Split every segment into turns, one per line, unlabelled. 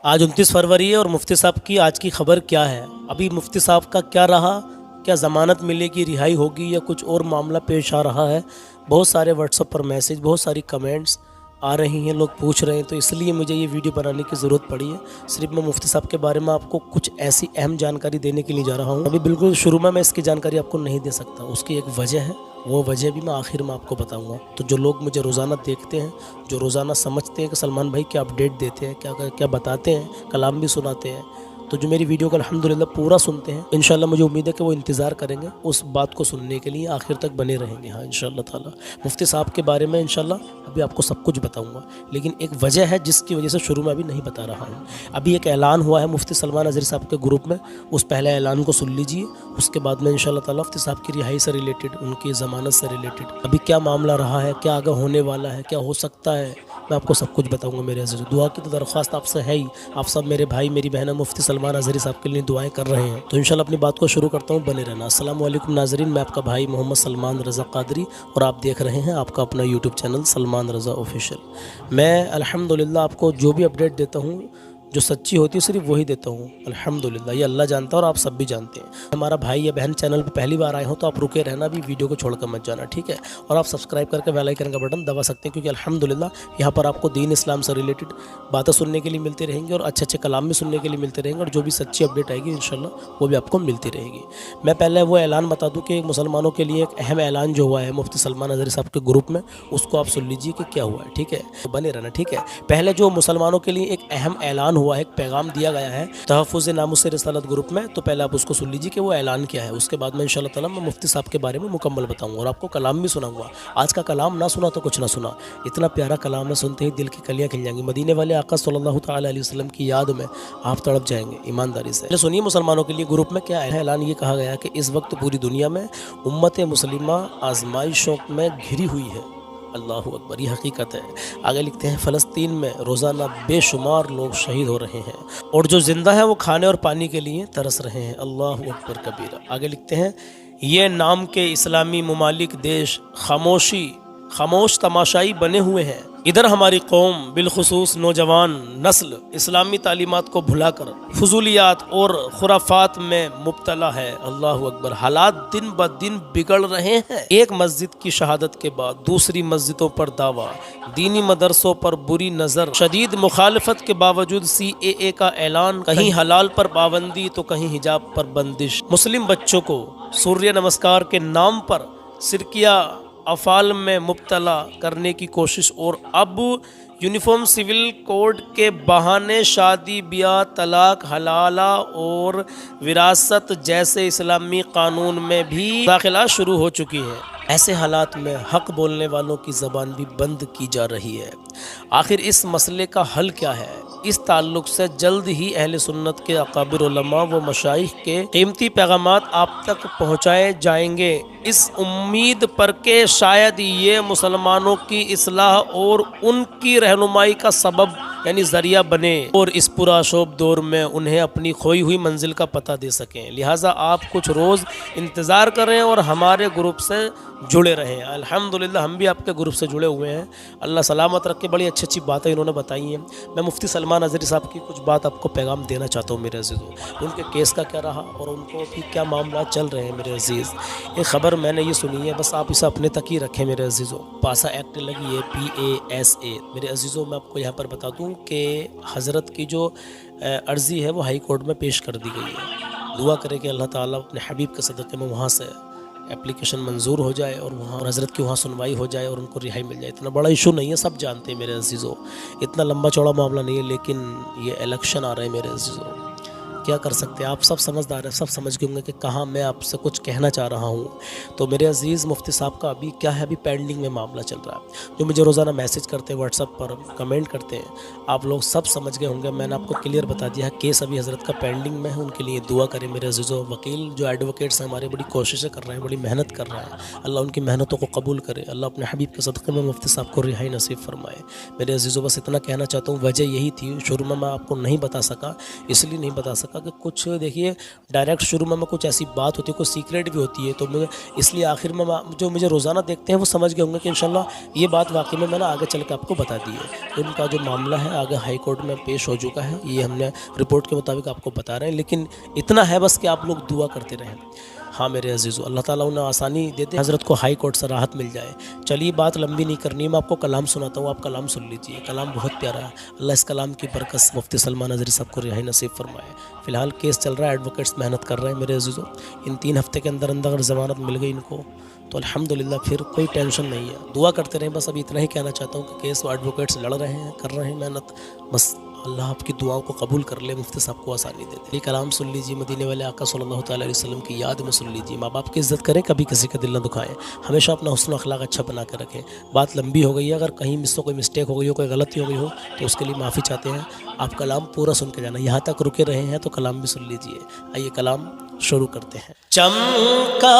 आज 29 फरवरी है और मुफ्ती साहब की आज की खबर क्या है। अभी मुफ्ती साहब का क्या रहा, क्या ज़मानत मिलेगी, रिहाई होगी या कुछ और मामला पेश आ रहा है। बहुत सारे व्हाट्सएप पर मैसेज, बहुत सारी कमेंट्स आ रही हैं, लोग पूछ रहे हैं, तो इसलिए मुझे ये वीडियो बनाने की ज़रूरत पड़ी है। सिर्फ मैं मुफ्ती साहब के बारे में आपको कुछ ऐसी अहम जानकारी देने के लिए जा रहा हूँ। अभी बिल्कुल शुरू में मैं इसकी जानकारी आपको नहीं दे सकता, उसकी एक वजह है, वो वजह भी मैं आखिर में आपको बताऊंगा। तो जो लोग मुझे रोज़ाना देखते हैं, जो रोज़ाना समझते हैं कि सलमान भाई क्या अपडेट देते हैं, क्या क्या बताते हैं, कलाम भी सुनाते हैं, तो जो मेरी वीडियो को अल्हम्दुलिल्लाह पूरा सुनते हैं, इंशाल्लाह मुझे उम्मीद है कि वो इंतज़ार करेंगे उस बात को सुनने के लिए, आखिर तक बने रहेंगे। हाँ इंशाल्लाह ताला मुफ्ती साहब के बारे में इंशाल्लाह अभी आपको सब कुछ बताऊंगा, लेकिन एक वजह है जिसकी वजह से शुरू में अभी नहीं बता रहा हूँ। अभी एक ऐलान हुआ है मुफ्ती सलमान अज़हरी साहब के ग्रुप में, उस पहले ऐलान को सुन लीजिए, उसके बाद में इंशाल्लाह ताला मुफ्ती साहब की रिहाई से रिलेटेड, उनकी ज़मानत से रिलेटेड अभी क्या मामला रहा है, क्या आगे होने वाला है, क्या हो सकता है, मैं आपको सब कुछ बताऊंगा। मेरे अज़ीज़, दुआ की तो दरख्वास्त आपसे है ही, आप सब मेरे भाई मेरी बहनें मुफ्ती सलमान अज़हरी साहब के लिए दुआएं कर रहे हैं। तो इंशाल्लाह अपनी बात को शुरू करता हूँ, बने रहना। अस्सलाम वालेकुम नाज़रीन, मैं आपका भाई मोहम्मद सलमान रज़ा क़ादरी और आप देख रहे हैं आपका अपना यूट्यूब चैनल सलमान रज़ा ऑफिशियल। मैं अल्हम्दुलिल्लाह आपको जो भी अपडेट देता हूँ, जो सच्ची होती है सिर्फ वही देता हूँ अल्हम्दुलिल्लाह। ये अल्लाह जानता है और आप सब भी जानते हैं। हमारा भाई या बहन चैनल पर पहली बार आए हो तो आप रुके रहना, भी वीडियो को छोड़कर मत जाना, ठीक है। और आप सब्सक्राइब करके बेल आइकन का बटन दबा सकते हैं, क्योंकि अल्हम्दुलिल्लाह यहाँ पर आपको दीन इस्लाम से रिलेटेड बातें सुनने के लिए मिलती रहेंगी और अच्छे अच्छे कलाम भी सुनने के लिए मिलते रहेंगे, और जो भी सच्ची अपडेट आएगी इंशाल्लाह वो भी आपको मिलती रहेगी। मैं पहले वो ऐलान बता दूँ कि मुसलमानों के लिए एक अहम ऐलान जो हुआ है मुफ्ती सलमान अज़हरी साहब के ग्रुप में, उसको आप सुन लीजिए कि क्या हुआ है, ठीक है। तो बने रहना, ठीक है। पहले जो मुसलमानों के लिए एक अहम ऐलान हुआ है, एक पैगाम दिया गया है तहफ़्फ़ुज़ नामुस रिसालत ग्रुप में, तो पहले आप उसको सुन लीजिए कि वो ऐलान क्या है। उसके बाद में इंशाल्लाह ताला मैं मुफ्ती साहब के बारे में मुकम्मल बताऊंगा और आपको कलाम भी सुनाऊंगा। आज का कलाम ना सुना तो कुछ ना सुना, इतना प्यारा कलाम है, सुनते ही दिल की कलियां खिल जाएंगी। मदीने वाले आका सल्लल्लाहु तआला अलैहि वसल्लम की याद में आप तड़प जाएंगे ईमानदारी से। सुनिए मुसलमानों के लिए ग्रुप में क्या है ऐलान। ये कहा गया कि इस वक्त पूरी दुनिया में उम्मत मुस्लिमा आजमाइशों में घिरी हुई है। अल्लाहु अकबर, ये हकीकत है। आगे लिखते हैं, फ़लस्तीन में रोज़ाना बेशुमार लोग शहीद हो रहे हैं और जो ज़िंदा है वो खाने और पानी के लिए तरस रहे हैं। अल्लाहु अकबर कबीरा। आगे लिखते हैं, ये नाम के इस्लामी ममालिक देश खामोश तमाशाई बने हुए हैं। इधर हमारी कौम बिलखुसूस नौजवान नस्ल इस्लामी तालीमात को भुलाकर फजूलियात और खुराफात में मुब्तला है। अल्लाहु अकबर। हालात दिन ब दिन बिगड़ रहे हैं। एक मस्जिद की शहादत के बाद दूसरी मस्जिदों पर दावा, दीनी मदरसों पर बुरी नज़र, शदीद मुखालफत के बावजूद CAA का ऐलान, कहीं हलाल पर पाबंदी तो कहीं हिजाब पर बंदिश, मुस्लिम बच्चों को सूर्य नमस्कार के नाम पर सिरकिया अफ़ाल में मुब्तला करने की कोशिश, और अब यूनिफॉर्म सिविल कोड के बहाने शादी ब्याह, तलाक, हलाला और विरासत जैसे इस्लामी कानून में भी दाखिला शुरू हो चुकी है। ऐसे हालात में हक़ बोलने वालों की ज़बान भी बंद की जा रही है। आखिर इस मसले का हल क्या है? इस ताल्लुक़ से जल्द ही अहले सुन्नत के अकाबिर उलमा व मशाइख के कीमती पैगामात आप तक पहुँचाए जाएंगे, इस उम्मीद पर कि शायद ये मुसलमानों की इस्लाह और उनकी रहनुमाई का सबब यानी ज़रिया बने और इस पुराशोभ दौर में उन्हें अपनी खोई हुई मंजिल का पता दे सकें। लिहाजा आप कुछ रोज़ इंतज़ार करें और हमारे ग्रुप से जुड़े रहें। अल्हम्दुलिल्लाह हम भी आपके ग्रुप से जुड़े हुए हैं। अल्लाह सलामत रखे। बड़ी अच्छी अच्छी बातें इन्होंने बताई हैं। मैं मुफ्ती सलमान अज़हरी साहब की कुछ बात आपको पैगाम देना चाहता हूँ मेरे अज़ीज़ों। उनके केस का क्या रहा और उनको भी क्या मामला चल रहे हैं मेरे अज़ीज़। ये ख़बर मैंने ये सुनी है, बस आप इसे अपने तक ही रखें मेरे अज़ीज़ों। पासा एक्ट लगी है PASA। मेरे अज़ीज़ों मैं आपको यहाँ पर बता दूँ कि हज़रत की जो अर्ज़ी है वो हाई कोर्ट में पेश कर दी गई है। दुआ करें कि अल्लाह ताला अपने हबीब के सदक़े में वहाँ से एप्लीकेशन मंजूर हो जाए और वहाँ हज़रत की वहाँ सुनवाई हो जाए और उनको रिहाई मिल जाए। इतना बड़ा इशू नहीं है, सब जानते हैं मेरे अज़ीज़ों, इतना लंबा चौड़ा मामला नहीं है, लेकिन ये इलेक्शन आ रहे हैं मेरे अज़ीज़ों, क्या कर सकते हैं। आप सब समझदार हैं, सब समझ गए होंगे कि कहाँ मैं आपसे कुछ कहना चाह रहा हूँ। तो मेरे अज़ीज़ मुफ्ती साहब का अभी क्या है, अभी पेंडिंग में मामला चल रहा है। जो मुझे रोज़ाना मैसेज करते हैं, व्हाट्सएप पर कमेंट करते हैं, आप लोग सब समझ गए होंगे। मैंने आपको क्लियर बता दिया है, केस अभी हज़रत का पेंडिंग में है। उनके लिए दुआ करें मेरे अज़ीज़ों। वकील जो एडवोकेट्स हैं हमारे बड़ी कोशिशें कर रहे हैं, बड़ी मेहनत कर रहे हैं। अल्लाह उनकी मेहनतों को कबूल करे। अल्लाह अपने हबीब के सदक़े में मुफ्ती साहब को रिहाई नसीब फरमाए। मेरे अज़ीज़ों बस इतना कहना चाहता हूँ। वजह यही थी, शुरू में मैं आपको नहीं बता सका, इसलिए नहीं बता सका का कि कुछ देखिए डायरेक्ट शुरू में कुछ ऐसी बात होती है, कुछ सीक्रेट भी होती है, तो मुझे इसलिए आखिर में जो मुझे रोज़ाना देखते हैं वो समझ गए होंगे कि इंशाल्लाह ये बात वाकई में मैंने आगे चल के आपको बता दी है। तो उनका जो मामला है आगे हाई कोर्ट में पेश हो चुका है, ये हमने रिपोर्ट के मुताबिक आपको बता रहे हैं। लेकिन इतना है बस कि आप लोग दुआ करते रहें। हाँ मेरे अजीज़ों, अल्लाह ताला उन्हें आसानी दे दे, हज़रत को हाई कोर्ट से राहत मिल जाए। चलिए बात लंबी नहीं करनी, मैं आपको कलाम सुनाता हूँ, आप कलाम सुन लीजिए। कलाम बहुत प्यारा है, अल्लाह इस कलाम की बरकत से मुफ्ती सलमान नज़री साहब को रिहाई नसीब फरमाए। फ़िलहाल केस चल रहा है, एडवोकेट्स मेहनत कर रहे हैं मेरे अजीज़ों। इन 3 हफ्ते के अंदर अंदर अगर ज़मानत मिल गई इनको तो अल्हम्दुलिल्लाह फिर कोई टेंशन नहीं है। दुआ करते रहें, बस अभी इतना ही कहना चाहता हूँ कि केस एडवोकेट्स लड़ रहे हैं, कर रहे हैं मेहनत, बस अल्लाह आपकी दुआओं को कबूल कर ले, मुफ्ती साहब को आसानी दे दे। ये कलाम सुन लीजिए, मदीने वाले आका सल्लल्लाहु तआला अलैहि वसल्लम की याद में सुन लीजिए। माँ बाप की इज़्ज़त करें, कभी किसी का दिल न दुखाएं, हमेशा अपना हुस्न अखलाक अच्छा बना कर रखें। बात लंबी हो गई है, अगर कहीं मुझसे कोई मिस्टेक हो गई हो, कोई गलती हो गई हो तो उसके लिए माफ़ी चाहते हैं। आप कलाम पूरा सुन के जाना, यहाँ तक रुके रहे हैं तो कलाम भी सुन लीजिए। आइए कलाम शुरू करते हैं। चमका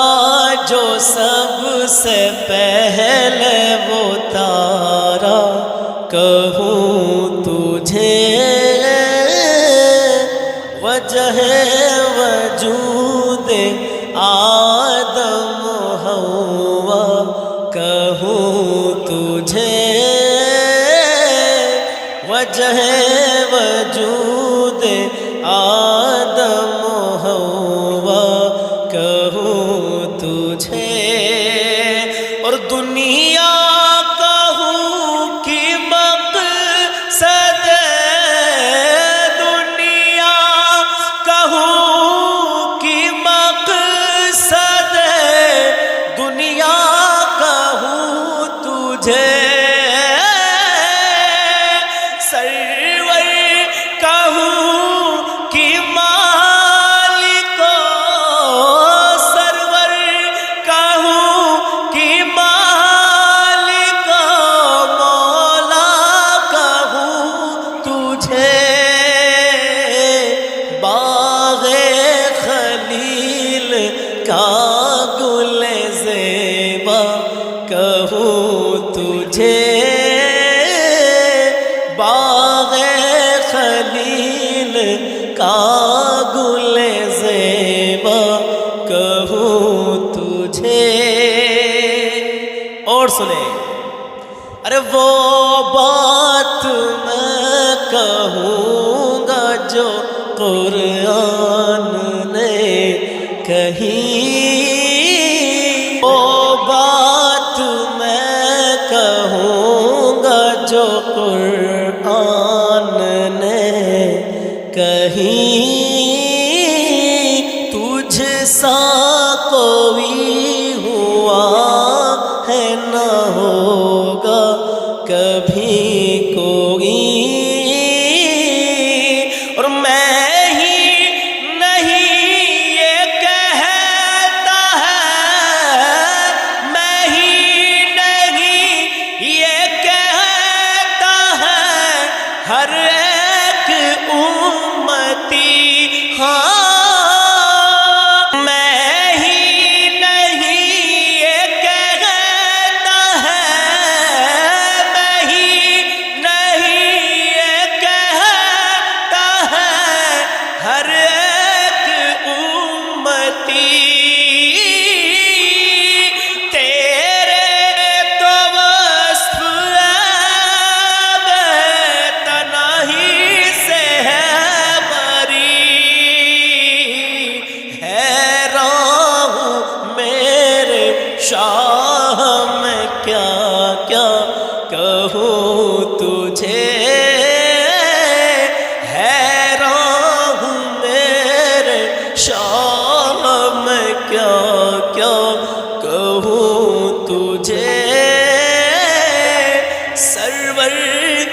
जो सबसे पहले वो तारा, कहूँ तुझे वजह वजूद आदम हवा, कहूँ तुझे वजह वजूद आदम हवा, कहूँ तुझे और दुनिया कहूँ कि मकसद, दुनिया कहूँ कि मकसद, दुनिया कहूँ तुझे सरवर, कहूँ कि मालिको सरवर, कहूँ कि मालिको मौला, कहूँ तुझे बाग़े खलील का गुल ज़ेबा, कहूँ तुझे बाग़े खलील का गुल ज़ेबा, कहूँ तुझे। और सुने, अरे वो बात मैं कहूँगा जो कुरान ने कही, वो बात मैं कहूँगा जो कुरान ने कही, तुझ सा कोई हुआ है न होगा कभी कोई, और मैं ही नहीं ये कहता है, मैं ही नहीं ये कहता है हर एक उम्मती, हाँ मैं ही नहीं ये कहता है, मैं ही नहीं ये कहता है हर एक उम्मती, तेरे तो वस्फ तनाही से है बरी, हैरान हूँ मेरे शाह मैं क्या क्या कहूँ तुझे, हैरान हूँ मेरे शाह मैं क्या क्या कहूँ तुझे, सरवर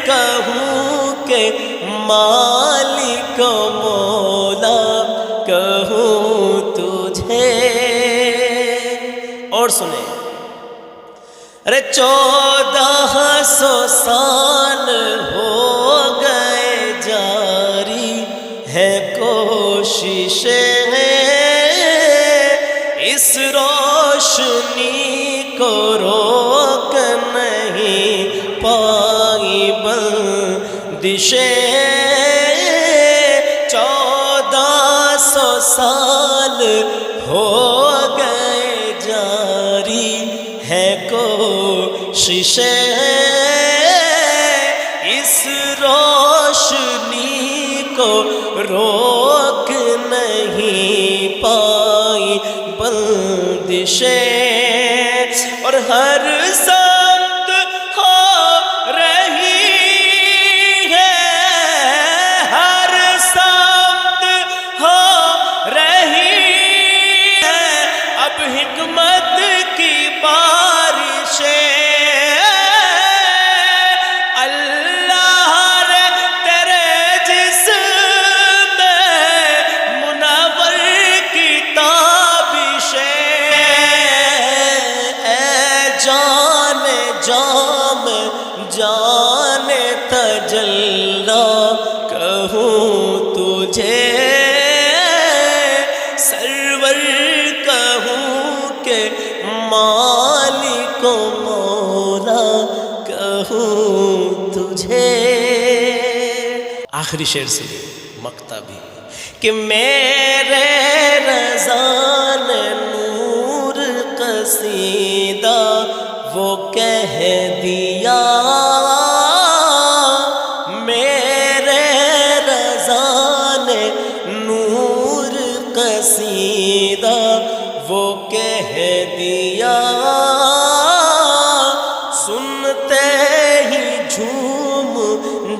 कहूँ के मालिक मौला, कहूँ तुझे। और सुने, अरे 1400 साल हो गए जारी है कोशिशें, इस रोशनी को रोक नहीं पाई बंदिशें, 14 سال ہو گئے جاری ہے کوششیں اس روشنی کو روک نہیں پائی بندشیں اور ہر سمت ہو رہی ہے ہر سمت ہو رہی ہے اب حکمت کی بارشیں اللہ رے تیرے جسم میں منور کی تابشیں اے جان جام جان تجلی کہوں تجھے سرور کہوں کہ مالک و مولا کہوں تجھے. آخری شعر سے مقطع بھی کہ میرے رضا نے نور قصیدہ وہ کہہ دیا میرے رضا نے نور قصیدہ وہ کہہ دیا سنتے ہی جھوم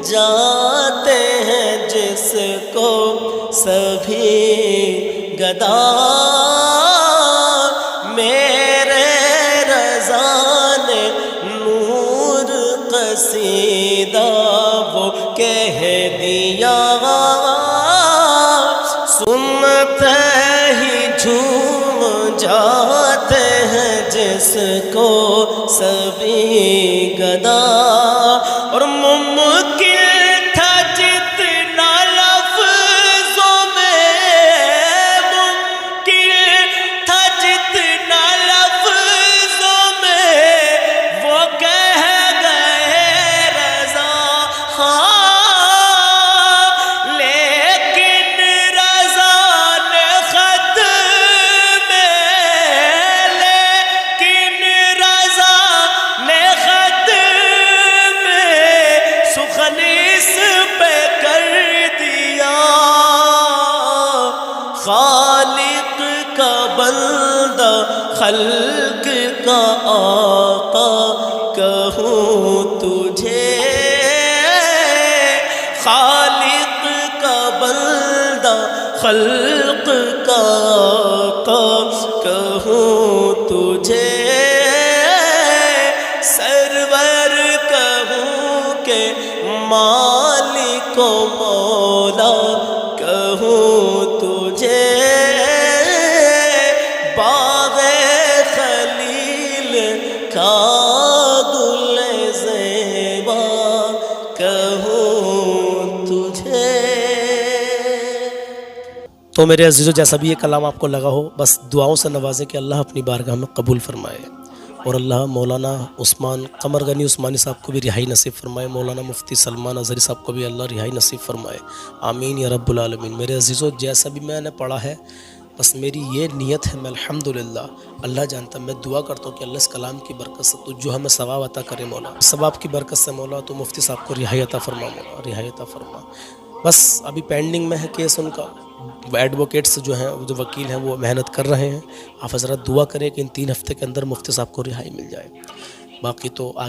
جاتے ہیں جس کو سبھی گدا میرے رضا نے نور قصیدہ وہ کہہ دیا سنتے ہی جھوم جاتے ہیں جس کو سبھی گدا اور ممکن تھا جتنا لفظوں میں ممکن تھا جتنا لفظوں میں وہ کہہ گئے رضا لیکن رضا نے خط میں لیکن رضا نے خط میں سخن اس پہ کر دیا خالق کا بندہ خلق کا آقا کہوں تجھے خالق کا بندہ خلق کا آقا کہوں تجھے سرور کہوں کہ مالک و مولا کہوں تجھے باغ خلیل کا گل زیبا کہوں تجھے. تو میرے عزیزو جیسا بھی یہ کلام آپ کو لگا ہو بس دعاؤں سے نوازے کہ اللہ اپنی بارگاہ میں قبول فرمائے اور اللہ مولانا عثمان قمر غنی عثمانی صاحب کو بھی رہائی نصیب فرمائے مولانا مفتی سلمان اظہری صاحب کو بھی اللہ رہائی نصیب فرمائے آمین یا رب العالمین. میرے عزیزو جیسا بھی میں نے پڑھا ہے بس میری یہ نیت ہے میں الحمدللہ اللہ جانتا میں دعا کرتا ہوں کہ اللہ اس کلام کی برکت سے تو جو ہمیں ثواب عطا کرے مولا ثواب کی برکت سے مولا تو مفتی صاحب کو رہائی عطا فرما مولا رہائی عطا فرما. بس ابھی پینڈنگ میں ہے کیس ان کا ایڈوکیٹس جو ہیں جو وکیل ہیں وہ محنت کر رہے ہیں آپ حضرات دعا کریں کہ ان 3 ہفتے کے اندر مفتی صاحب کو رہائی مل جائے باقی تو